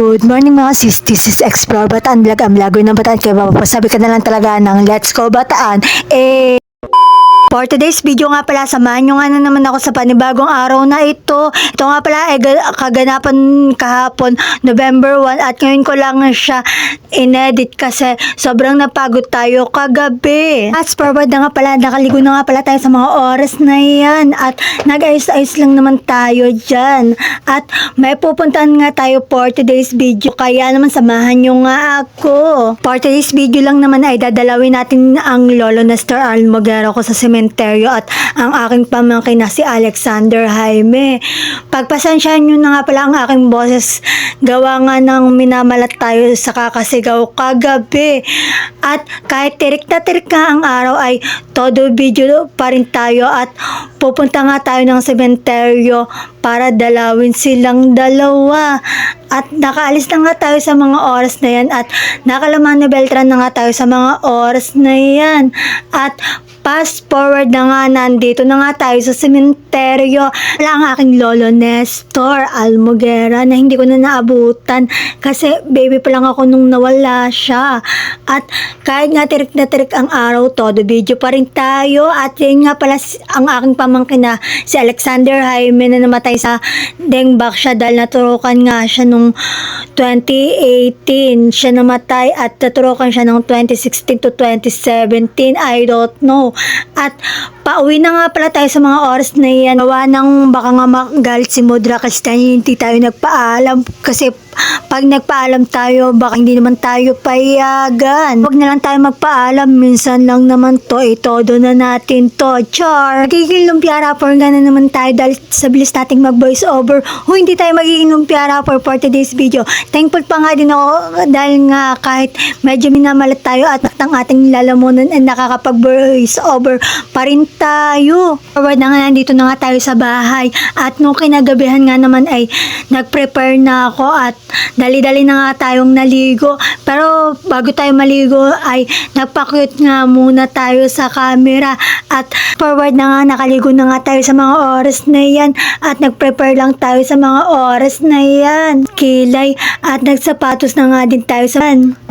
Good morning mga sis, this is Explore Bataan Vlog, ang vlogger ng Bataan. Kaya mapapasabi ka na lang talaga ng Let's Go Bataan. For today's video nga pala, samahan nyo nga na naman ako sa panibagong araw na ito. Ito nga pala ay kaganapan kahapon, November 1, at ngayon ko lang siya inedit kasi sobrang napagod tayo kagabi. Fast forward na nga pala, nakaligo na nga pala tayo sa mga oras na yan at nag-ayos-ayos lang naman tayo dyan. At may pupuntahan nga tayo for today's video, kaya naman samahan nyo nga ako. For today's video lang naman ay dadalawin natin ang Lolo Nestor Almoguera ko sa sementeryo at ang aking pamangkin na si Alexander Jaime. Pagpasensyahan nyo na nga pala ang aking boses, gawa nga ng minamalat tayo sa kakasigaw kagabi. At kahit tirik na tirik nga ang araw ay todo video pa rin tayo at pupunta nga tayo ng sementeryo para dalawin silang dalawa. At nakaalis na nga tayo sa mga oras na yan at nakalaman ni Beltran na nga tayo sa mga oras na yan. At fast forward na nga, nandito na nga tayo sa sementeryo. Wala ang aking Lolo Nestor Almoguera na hindi ko na naabutan kasi baby pa lang ako nung nawala siya. At kahit nga tirik na tirik ang araw, todo video pa rin tayo. At yun nga pala ang aking pamangkin na si Alexander Jaime na namatay sa dengue siya dahil naturukan nga siya nung 2018 siya namatay at naturukan siya ng 2016 to 2017, I don't know. At pauwi na nga pala tayo sa mga oras na yan. Gawa ng baka nga magalit si Mudra kasi hindi tayo nagpaalam kasi pag nagpaalam tayo baka hindi naman tayo payagan. Huwag na lang tayo magpaalam, minsan lang naman to, itodo na natin to, char. Magiging lumpia rapper nga na naman tayo dahil sa bilis nating mag voice over. Hindi tayo magiging lumpia rapper for today's video. Thankful pa nga din ako dahil nga kahit medyo minamalat tayo at ang ating lalamunan ay nakakapag voice over pa rin tayo. Forward na nga, nandito na nga tayo sa bahay at nung kinagabihan nga naman ay nag-prepare na ako at dali-dali na nga tayong naligo. Pero bago tayo maligo ay nagpa-cute nga muna tayo sa camera at forward na nga, nakaligo na nga tayo sa mga oras na yan at nag-prepare lang tayo sa mga oras na yan. Kilay at nagsapatos na nga din tayo sa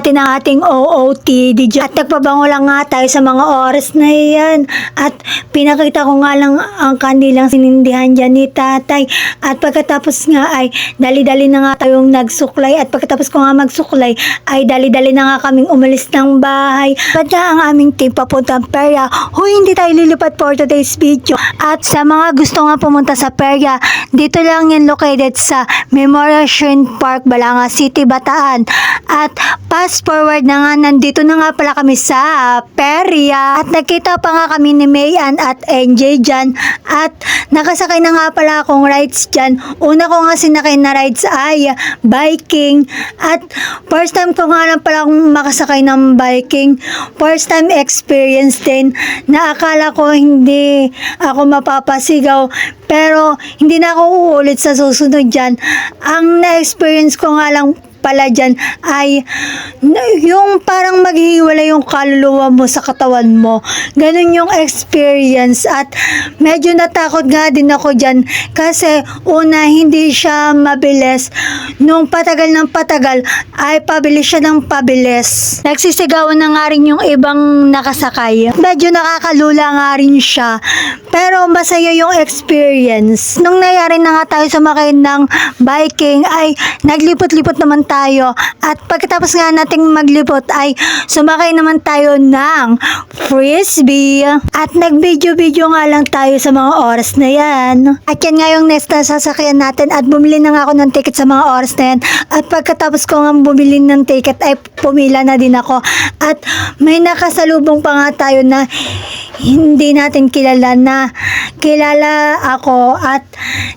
ating OOTD at nagpabango lang nga tayo sa mga oras na yan at pinakita ko nga lang ang kanilang sinindihan dyan ni tatay at pagkatapos nga ay dali-dali na nga tayong nagsuklay at pagkatapos ko nga magsuklay ay dali-dali na nga kaming umalis ng bahay. At na ang aming team papuntang perya. Hindi tayo lilipat for today's video. At sa mga gusto nga pumunta sa perya, dito lang yan located sa Memorial Shrine Park, Balanga City, Bataan. At fast forward na nga, nandito na nga pala kami sa perya at nakita pa nga kami ni Mayan at NJ dyan at nakasakay na nga pala akong rides dyan. Una ko nga sinakay na rides ay biking at first time ko nga lang pala akong makasakay ng biking. First time experience din na akala ko hindi ako mapapasigaw pero hindi na ako uulit sa susunod dyan. Ang na-experience ko nga lang pala dyan ay yung parang maghihiwalay yung kaluluwa mo sa katawan mo. Ganun yung experience at medyo natakot nga din ako dyan kasi una hindi siya mabilis. Nung patagal ng patagal ay pabilis siya ng pabilis. Nagsisigawan na nga rin yung ibang nakasakay. Medyo nakakalula nga rin siya pero masaya yung experience. Nung nangyari na nga tayo sumakay ng biking ay naglipot-lipot naman tayo at pagkatapos nga nating maglipot ay sumakay naman tayo ng frisbee at nag-video-video nga lang tayo sa mga oras na yan. At yan nga yung next na sasakyan natin at bumili na nga ako ng ticket sa mga oras na yan at pagkatapos ko nga bumili ng ticket ay pumila na din ako at may nakasalubong pa nga tayo na hindi natin kilala na kilala ako at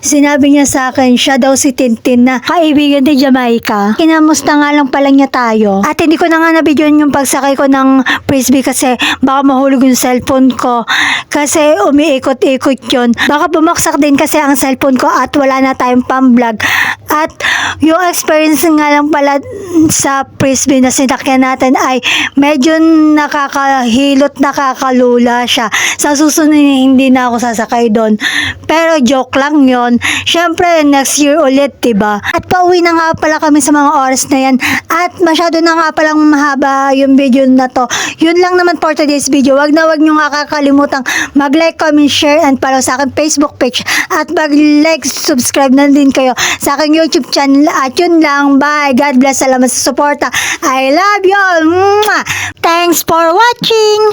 sinabi niya sa akin siya daw si Tintin na kaibigan ni Jamaica. Kinamusta nga lang pala niya tayo at hindi ko na nga nabidyoan yung pagsakay ko ng frisbee kasi baka mahulog yung cellphone ko kasi umiikot-ikot yun. Baka bumaksak din kasi ang cellphone ko at wala na tayong pang-vlog. At yung experience nga lang pala sa frisbee na sinakyan natin ay medyo nakakahilot, nakakalula siya. Sa susunod hindi na ako sasakay doon. Pero joke lang yon. Syempre next year ulit, diba? At pauwi na nga pala kami sa mga oras na yan. At masyado na nga palang mahaba yung video na to. Yun lang naman for today's video. Wag nyo nga kakalimutan mag-like, comment, share, and follow sa aking Facebook page. At mag-like, subscribe na din kayo sa aking YouTube channel. At yun lang. Bye. God bless. Salamat sa suporta. I love you all. Mwah! Thanks for watching.